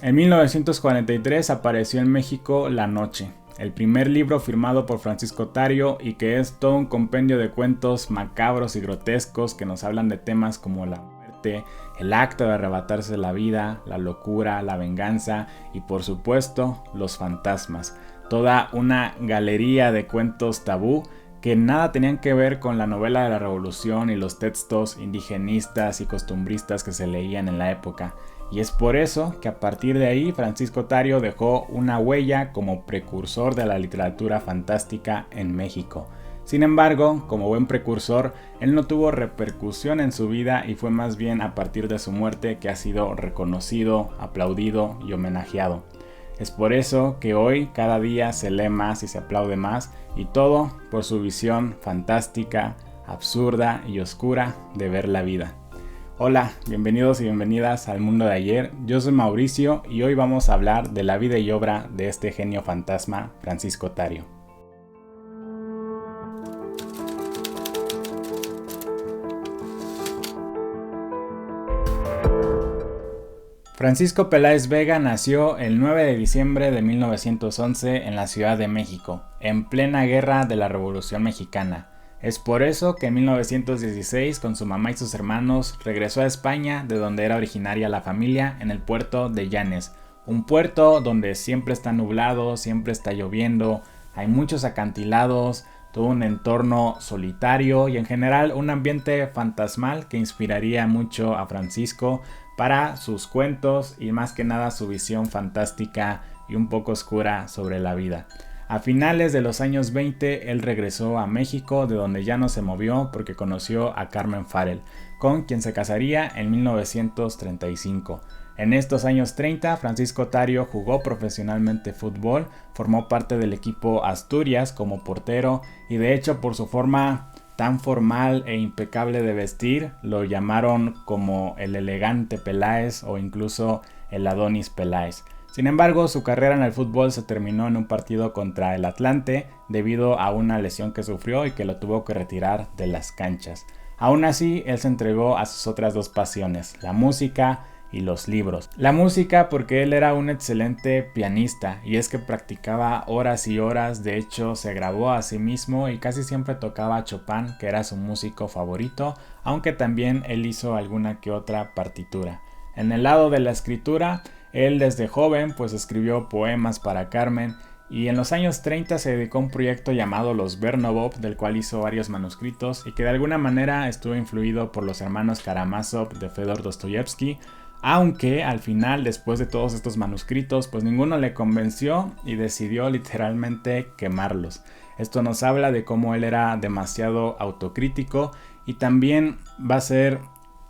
En 1943 apareció en México La Noche, el primer libro firmado por Francisco Tario y que es todo un compendio de cuentos macabros y grotescos que nos hablan de temas como la muerte, el acto de arrebatarse la vida, la locura, la venganza y por supuesto los fantasmas. Toda una galería de cuentos tabú que nada tenían que ver con la novela de la Revolución y los textos indigenistas y costumbristas que se leían en la época. Y es por eso que a partir de ahí Francisco Tario dejó una huella como precursor de la literatura fantástica en México. Sin embargo, como buen precursor, él no tuvo repercusión en su vida y fue más bien a partir de su muerte que ha sido reconocido, aplaudido y homenajeado. Es por eso que hoy cada día se lee más y se aplaude más, y todo por su visión fantástica, absurda y oscura de ver la vida. Hola, bienvenidos y bienvenidas al mundo de ayer. Yo soy Mauricio y hoy vamos a hablar de la vida y obra de este genio fantasma, Francisco Tario. Francisco Peláez Vega nació el 9 de diciembre de 1911 en la Ciudad de México, en plena guerra de la Revolución Mexicana. Es por eso que en 1916, con su mamá y sus hermanos, regresó a España, de donde era originaria la familia, en el puerto de Llanes. Un puerto donde siempre está nublado, siempre está lloviendo, hay muchos acantilados, todo un entorno solitario y en general un ambiente fantasmal que inspiraría mucho a Francisco para sus cuentos y más que nada su visión fantástica y un poco oscura sobre la vida. A finales de los años 20 él regresó a México, de donde ya no se movió porque conoció a Carmen Farell, con quien se casaría en 1935. En estos años 30, Francisco Tario jugó profesionalmente fútbol, formó parte del equipo Asturias como portero y de hecho por su forma tan formal e impecable de vestir, lo llamaron como el elegante Peláez o incluso el Adonis Peláez. Sin embargo, su carrera en el fútbol se terminó en un partido contra el Atlante debido a una lesión que sufrió y que lo tuvo que retirar de las canchas. Aún así, él se entregó a sus otras dos pasiones, la música y los libros. La música porque él era un excelente pianista y es que practicaba horas y horas, de hecho se grabó a sí mismo y casi siempre tocaba a Chopin, que era su músico favorito, aunque también él hizo alguna que otra partitura. En el lado de la escritura, él desde joven pues escribió poemas para Carmen y en los años 30 se dedicó a un proyecto llamado Los Bernobov, del cual hizo varios manuscritos y que de alguna manera estuvo influido por los hermanos Karamazov de Fedor Dostoyevsky, aunque al final, después de todos estos manuscritos, pues ninguno le convenció y decidió literalmente quemarlos. Esto nos habla de cómo él era demasiado autocrítico y también va a ser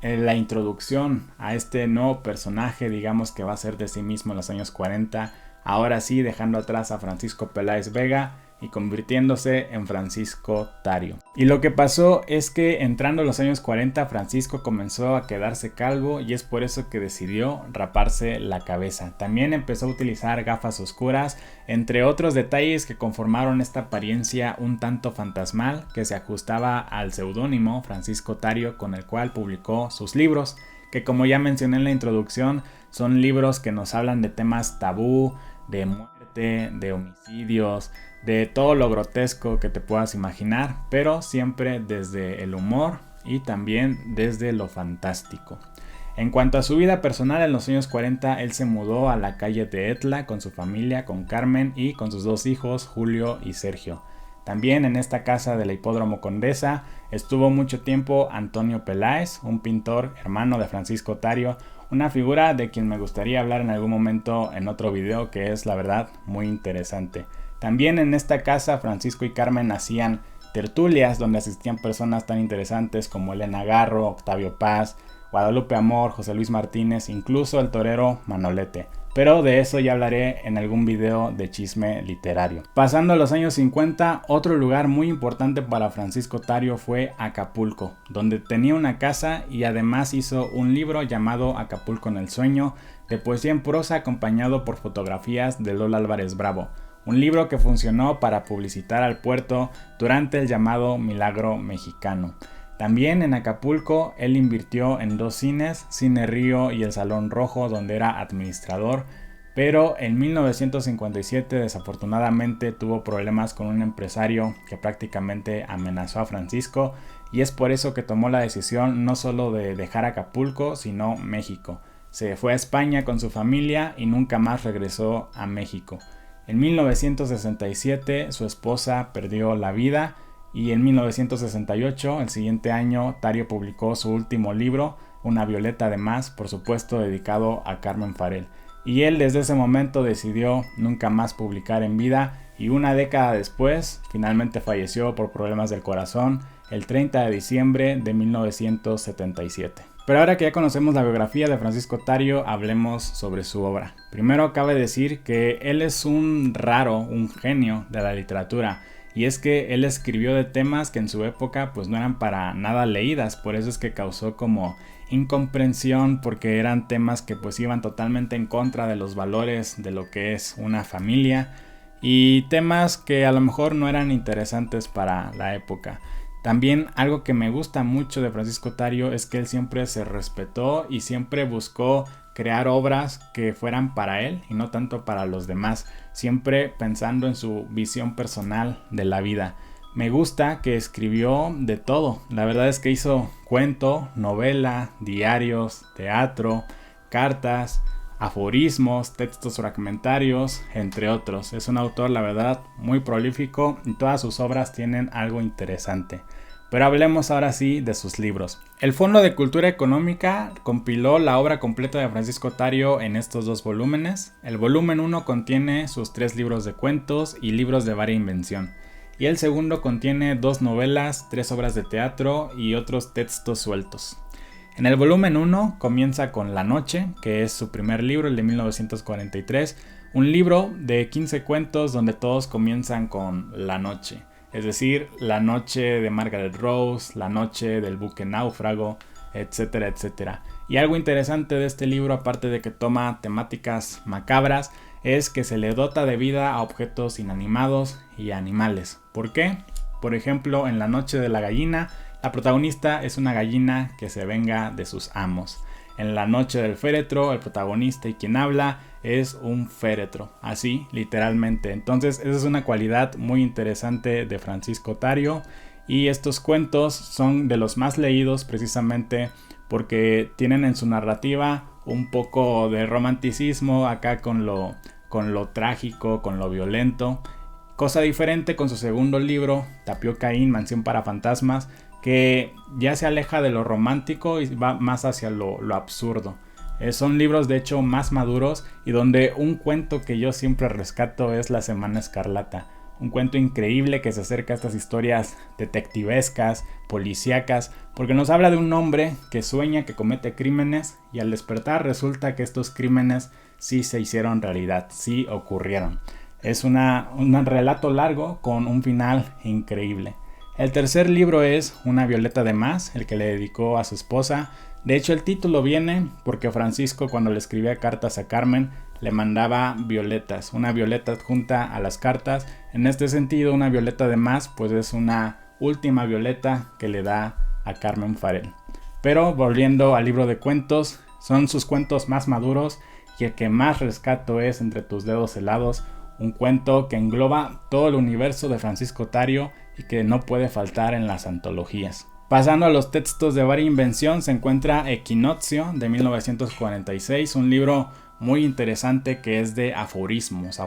la introducción a este nuevo personaje, digamos que va a ser de sí mismo en los años 40, ahora sí dejando atrás a Francisco Peláez Vega y convirtiéndose en Francisco Tario. Y lo que pasó es que entrando los años 40 Francisco comenzó a quedarse calvo y es por eso que decidió raparse la cabeza. También empezó a utilizar gafas oscuras, entre otros detalles que conformaron esta apariencia un tanto fantasmal que se ajustaba al seudónimo Francisco Tario con el cual publicó sus libros, que como ya mencioné en la introducción son libros que nos hablan de temas tabú, de muerte, de homicidios, de todo lo grotesco que te puedas imaginar, pero siempre desde el humor y también desde lo fantástico. En cuanto a su vida personal, en los años 40 él se mudó a la calle de Etla con su familia, con Carmen y con sus dos hijos, Julio y Sergio. También en esta casa de la Hipódromo Condesa estuvo mucho tiempo Antonio Peláez, un pintor hermano de Francisco Tario, una figura de quien me gustaría hablar en algún momento en otro video que es la verdad muy interesante. También en esta casa Francisco y Carmen hacían tertulias donde asistían personas tan interesantes como Elena Garro, Octavio Paz, Guadalupe Amor, José Luis Martínez, incluso el torero Manolete. Pero de eso ya hablaré en algún video de chisme literario. Pasando a los años 50, otro lugar muy importante para Francisco Tario fue Acapulco, donde tenía una casa y además hizo un libro llamado Acapulco en el sueño, de poesía en prosa acompañado por fotografías de Lola Álvarez Bravo. Un libro que funcionó para publicitar al puerto durante el llamado Milagro Mexicano. También en Acapulco él invirtió en 2 cines, Cine Río y el Salón Rojo, donde era administrador, pero en 1957 desafortunadamente tuvo problemas con un empresario que prácticamente amenazó a Francisco, y es por eso que tomó la decisión no solo de dejar Acapulco, sino México. Se fue a España con su familia y nunca más regresó a México. En 1967 su esposa perdió la vida y en 1968, el siguiente año, Tario publicó su último libro, Una Violeta de Más, por supuesto dedicado a Carmen Farell. Y él desde ese momento decidió nunca más publicar en vida, y una década después finalmente falleció por problemas del corazón el 30 de diciembre de 1977. Pero ahora que ya conocemos la biografía de Francisco Tario, hablemos sobre su obra. Primero cabe decir que él es un raro, un genio de la literatura. Y es que él escribió de temas que en su época pues no eran para nada leídas, por eso es que causó como incomprensión, porque eran temas que pues iban totalmente en contra de los valores de lo que es una familia, y temas que a lo mejor no eran interesantes para la época. También algo que me gusta mucho de Francisco Tario es que él siempre se respetó y siempre buscó crear obras que fueran para él y no tanto para los demás, siempre pensando en su visión personal de la vida. Me gusta que escribió de todo, la verdad es que hizo cuento, novela, diarios, teatro, cartas, aforismos, textos fragmentarios, entre otros. Es un autor, la verdad, muy prolífico y todas sus obras tienen algo interesante. Pero hablemos ahora sí de sus libros. El Fondo de Cultura Económica compiló la obra completa de Francisco Tario en estos 2 volúmenes. El volumen 1 contiene sus 3 libros de cuentos y libros de varia invención. Y el segundo contiene 2 novelas, 3 obras de teatro y otros textos sueltos. En el volumen 1 comienza con La Noche, que es su primer libro, el de 1943. Un libro de 15 cuentos donde todos comienzan con La Noche. Es decir, la noche de Margaret Rose, la noche del buque náufrago, etcétera, etcétera. Y algo interesante de este libro, aparte de que toma temáticas macabras, es que se le dota de vida a objetos inanimados y a animales. ¿Por qué? Por ejemplo, en La Noche de la Gallina, la protagonista es una gallina que se venga de sus amos. En La Noche del Féretro, el protagonista y quien habla es un féretro, así literalmente. Entonces esa es una cualidad muy interesante de Francisco Tario, y estos cuentos son de los más leídos precisamente porque tienen en su narrativa un poco de romanticismo acá con lo trágico, con lo violento. Cosa diferente con su segundo libro, Tapioca Inn, Mansión para Fantasmas, que ya se aleja de lo romántico y va más hacia lo absurdo. Son libros de hecho más maduros, y donde un cuento que yo siempre rescato es La Semana Escarlata. Un cuento increíble que se acerca a estas historias detectivescas, policíacas, porque nos habla de un hombre que sueña que comete crímenes y al despertar resulta que estos crímenes sí se hicieron realidad, sí ocurrieron. Es un relato largo con un final increíble. El tercer libro es Una Violeta de Más, el que le dedicó a su esposa. De hecho, el título viene porque Francisco, cuando le escribía cartas a Carmen, le mandaba violetas, una violeta adjunta a las cartas. En este sentido, una violeta de más pues es una última violeta que le da a Carmen Farell. Pero volviendo al libro de cuentos, son sus cuentos más maduros, y el que más rescato es Entre tus dedos helados, un cuento que engloba todo el universo de Francisco Tario y que no puede faltar en las antologías. Pasando a los textos de varia invención, se encuentra Equinoccio de 1946, un libro muy interesante que es de aforismos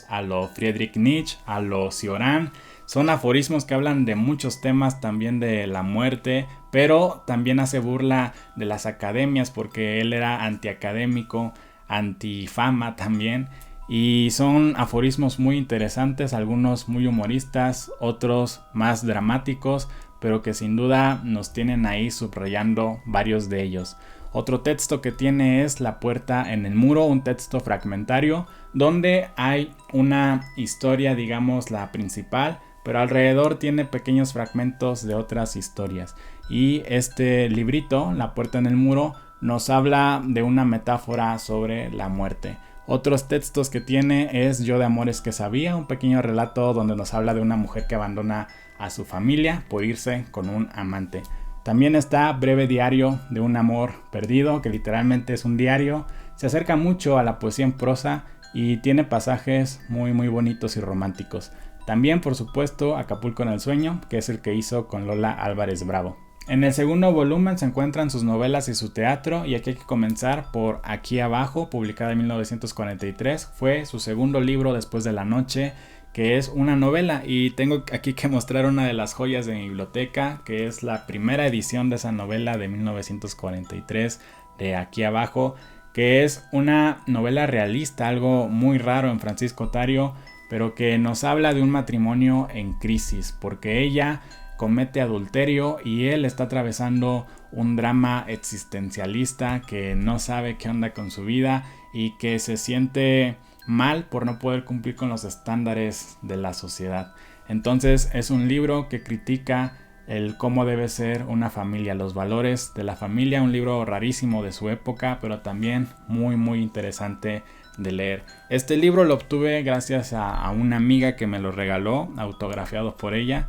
a lo Friedrich Nietzsche, a lo Cioran. Son aforismos que hablan de muchos temas, también de la muerte, pero también hace burla de las academias porque él era antiacadémico, antifama también. Y son aforismos muy interesantes, algunos muy humoristas, otros más dramáticos, pero que sin duda nos tienen ahí subrayando varios de ellos. Otro texto que tiene es La Puerta en el Muro, un texto fragmentario donde hay una historia, digamos la principal, pero alrededor tiene pequeños fragmentos de otras historias. Y este librito, La Puerta en el Muro, nos habla de una metáfora sobre la muerte. Otros textos que tiene es Yo de amores que sabía, un pequeño relato donde nos habla de una mujer que abandona a su familia por irse con un amante. También está Breve diario de un amor perdido, que literalmente es un diario. Se acerca mucho a la poesía en prosa y tiene pasajes muy bonitos y románticos. También, por supuesto, Acapulco en el sueño, que es el que hizo con Lola Álvarez Bravo. En el segundo volumen se encuentran sus novelas y su teatro, y aquí hay que comenzar por Aquí abajo, publicada en 1943. Fue su segundo libro después de La noche, que es una novela, y tengo aquí que mostrar una de las joyas de mi biblioteca, que es la primera edición de esa novela de 1943 de Aquí abajo, que es una novela realista, algo muy raro en Francisco Tario, pero que nos habla de un matrimonio en crisis, porque ella comete adulterio y él está atravesando un drama existencialista, que no sabe qué onda con su vida y que se siente mal por no poder cumplir con los estándares de la sociedad. Entonces es un libro que critica el cómo debe ser una familia, los valores de la familia, un libro rarísimo de su época, pero también muy interesante de leer. Este libro lo obtuve gracias a una amiga que me lo regaló, autografiado por ella,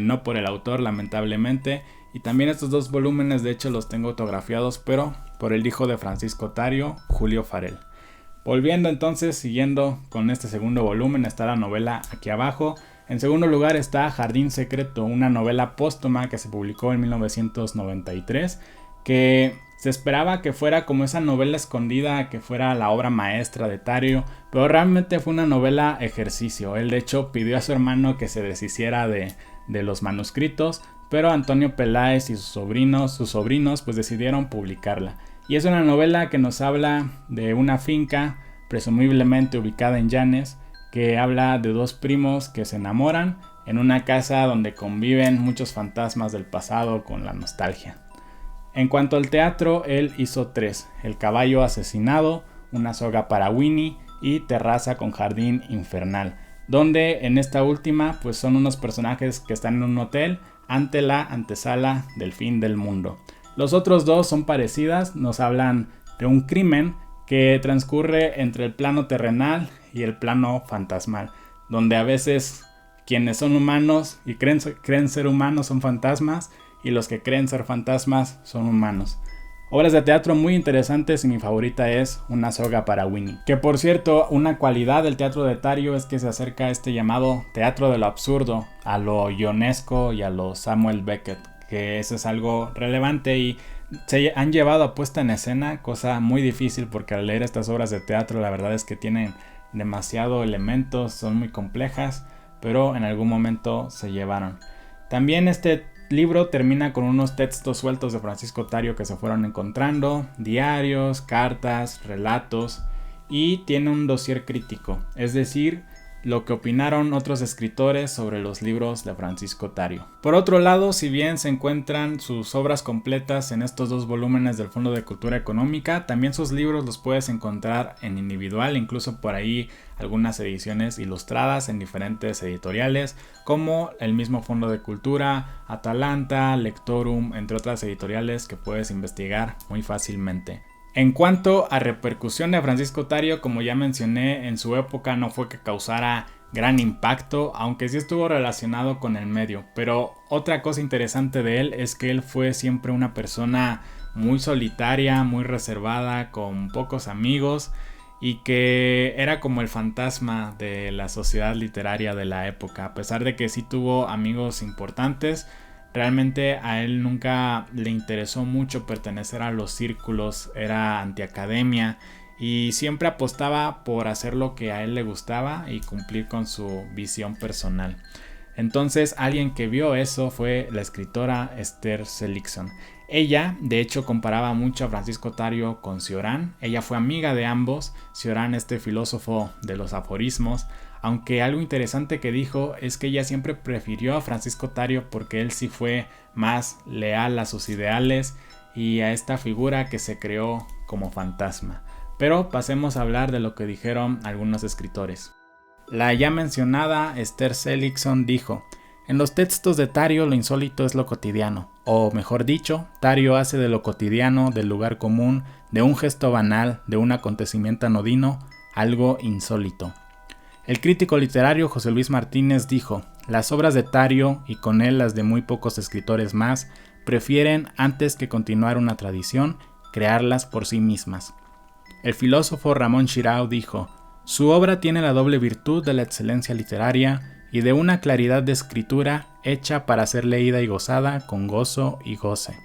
no por el autor, lamentablemente. Y también estos dos volúmenes, de hecho, los tengo autografiados, pero por el hijo de Francisco Tario, Julio Farell. Volviendo entonces, siguiendo con este segundo volumen, está la novela Aquí abajo. En segundo lugar está Jardín secreto, una novela póstuma que se publicó en 1993, que se esperaba que fuera como esa novela escondida, que fuera la obra maestra de Tario, pero realmente fue una novela ejercicio. Él de hecho pidió a su hermano que se deshiciera de los manuscritos, pero Antonio Peláez y sus sobrinos pues decidieron publicarla. Y es una novela que nos habla de una finca presumiblemente ubicada en Llanes, que habla de dos primos que se enamoran en una casa donde conviven muchos fantasmas del pasado con la nostalgia. En cuanto al teatro, él hizo 3: El caballo asesinado, Una soga para Winnie y Terraza con jardín infernal, donde en esta última pues son unos personajes que están en un hotel ante la antesala del fin del mundo. Los otros dos son parecidas, nos hablan de un crimen que transcurre entre el plano terrenal y el plano fantasmal, donde a veces quienes son humanos y creen ser humanos son fantasmas, y los que creen ser fantasmas son humanos. Obras de teatro muy interesantes, y mi favorita es Una soga para Winnie. Que por cierto, una cualidad del teatro de Tario es que se acerca a este llamado teatro de lo absurdo, a lo ionesco y a lo Samuel Beckett, que eso es algo relevante y se han llevado a puesta en escena, cosa muy difícil porque al leer estas obras de teatro la verdad es que tienen demasiado elementos, son muy complejas, pero en algún momento se llevaron. También este libro termina con unos textos sueltos de Francisco Tario que se fueron encontrando, diarios, cartas, relatos, y tiene un dossier crítico, es decir, lo que opinaron otros escritores sobre los libros de Francisco Tario. Por otro lado, si bien se encuentran sus obras completas en estos dos volúmenes del Fondo de Cultura Económica, también sus libros los puedes encontrar en individual, incluso por ahí algunas ediciones ilustradas en diferentes editoriales, como el mismo Fondo de Cultura, Atalanta, Lectorum, entre otras editoriales que puedes investigar muy fácilmente. En cuanto a repercusión de Francisco Tario, como ya mencioné, en su época no fue que causara gran impacto, aunque sí estuvo relacionado con el medio. Pero otra cosa interesante de él es que él fue siempre una persona muy solitaria, muy reservada, con pocos amigos, y que era como el fantasma de la sociedad literaria de la época. A pesar de que sí tuvo amigos importantes, realmente a él nunca le interesó mucho pertenecer a los círculos, era antiacademia y siempre apostaba por hacer lo que a él le gustaba y cumplir con su visión personal. Entonces alguien que vio eso fue la escritora Esther Seligson. Ella, de hecho, comparaba mucho a Francisco Tario con Cioran. Ella fue amiga de ambos. Cioran, este filósofo de los aforismos, aunque algo interesante que dijo es que ella siempre prefirió a Francisco Tario porque él sí fue más leal a sus ideales y a esta figura que se creó como fantasma. Pero pasemos a hablar de lo que dijeron algunos escritores. La ya mencionada Esther Seligson dijo: en los textos de Tario lo insólito es lo cotidiano, o mejor dicho, Tario hace de lo cotidiano, del lugar común, de un gesto banal, de un acontecimiento anodino, algo insólito. El crítico literario José Luis Martínez dijo: Las obras de Tario, y con él las de muy pocos escritores más, prefieren, antes que continuar una tradición, crearlas por sí mismas. El filósofo Ramón Xirau dijo: «Su obra tiene la doble virtud de la excelencia literaria y de una claridad de escritura hecha para ser leída y gozada con gozo y goce».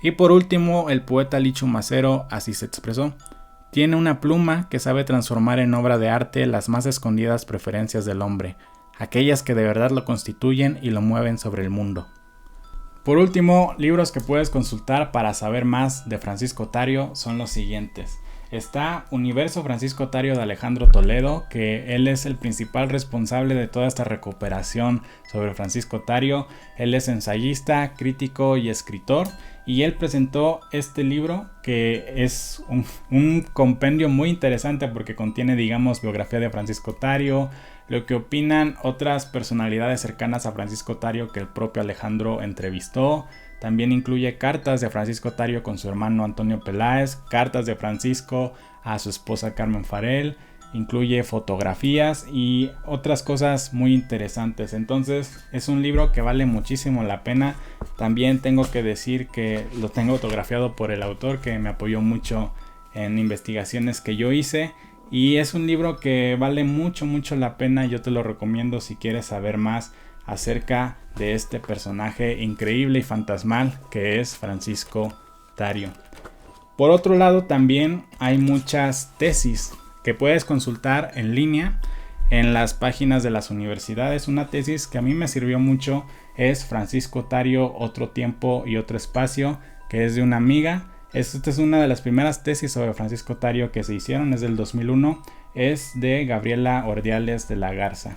Y por último, el poeta Lichu Macero así se expresó: «Tiene una pluma que sabe transformar en obra de arte las más escondidas preferencias del hombre, aquellas que de verdad lo constituyen y lo mueven sobre el mundo». Por último, libros que puedes consultar para saber más de Francisco Tario son los siguientes. Está Universo Francisco Tario de Alejandro Toledo, que él es el principal responsable de toda esta recuperación sobre Francisco Tario. Él es ensayista, crítico y escritor, y él presentó este libro que es un compendio muy interesante porque contiene, digamos, biografía de Francisco Tario, lo que opinan otras personalidades cercanas a Francisco Tario que el propio Alejandro entrevistó. También incluye cartas de Francisco Tario con su hermano Antonio Peláez, cartas de Francisco a su esposa Carmen Farell, incluye fotografías y otras cosas muy interesantes. Entonces es un libro que vale muchísimo la pena. También tengo que decir que lo tengo autografiado por el autor, que me apoyó mucho en investigaciones que yo hice. Y es un libro que vale mucho la pena. Yo te lo recomiendo si quieres saber más acerca de este personaje increíble y fantasmal que es Francisco Tario. Por otro lado, también hay muchas tesis que puedes consultar en línea en las páginas de las universidades. Una tesis que a mí me sirvió mucho es Francisco Tario, otro tiempo y otro espacio, que es de una amiga. Esta es una de las primeras tesis sobre Francisco Tario que se hicieron, es del 2001, es de Gabriela Ordiales de la Garza.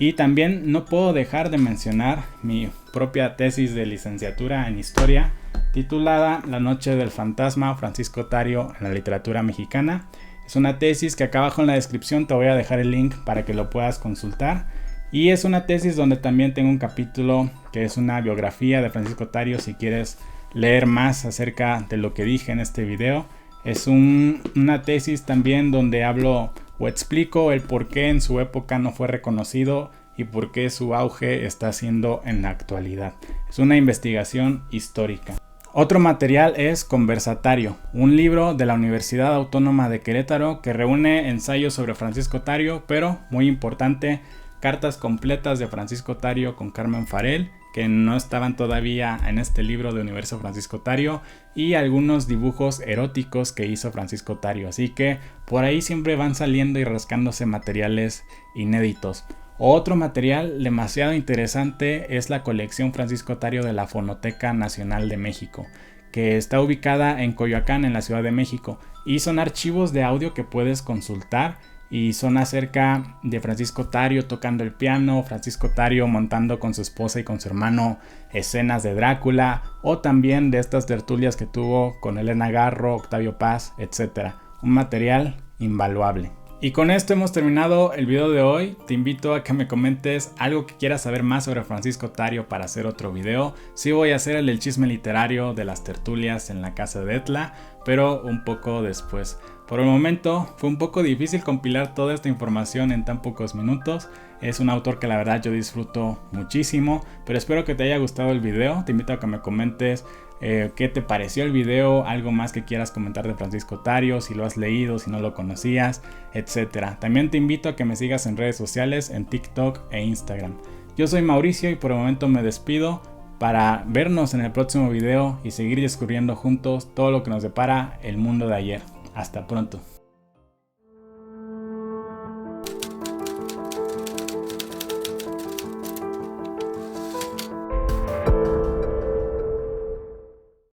Y también no puedo dejar de mencionar mi propia tesis de licenciatura en Historia, titulada La Noche del Fantasma, Francisco Tario en la literatura mexicana. Es una tesis que acá abajo en la descripción te voy a dejar el link para que lo puedas consultar. Y es una tesis donde también tengo un capítulo que es una biografía de Francisco Tario si quieres leer más acerca de lo que dije en este video. Es una tesis también donde hablo o explico el por qué en su época no fue reconocido y por qué su auge está siendo en la actualidad. Es una investigación histórica. Otro material es Conversatario, un libro de la Universidad Autónoma de Querétaro que reúne ensayos sobre Francisco Tario, pero muy importante, cartas completas de Francisco Tario con Carmen Farell, que no estaban todavía en este libro de Universo Francisco Tario, y algunos dibujos eróticos que hizo Francisco Tario. Así que por ahí siempre van saliendo y rascándose materiales inéditos. Otro material demasiado interesante es la colección Francisco Tario de la Fonoteca Nacional de México, que está ubicada en Coyoacán, en la Ciudad de México, y son archivos de audio que puedes consultar y son acerca de Francisco Tario tocando el piano, Francisco Tario montando con su esposa y con su hermano escenas de Drácula, o también de estas tertulias que tuvo con Elena Garro, Octavio Paz, etc. Un material invaluable. Y con esto hemos terminado el video de hoy. Te invito a que me comentes algo que quieras saber más sobre Francisco Tario para hacer otro video. Sí voy a hacer el del chisme literario de las tertulias en la casa de Etla, pero un poco después. Por el momento fue un poco difícil compilar toda esta información en tan pocos minutos. Es un autor que la verdad yo disfruto muchísimo, pero espero que te haya gustado el video. Te invito a que me comentes qué te pareció el video, algo más que quieras comentar de Francisco Tario, si lo has leído, si no lo conocías, etc. También te invito a que me sigas en redes sociales, en TikTok e Instagram. Yo soy Mauricio y por el momento me despido para vernos en el próximo video y seguir descubriendo juntos todo lo que nos depara el mundo de ayer. Hasta pronto.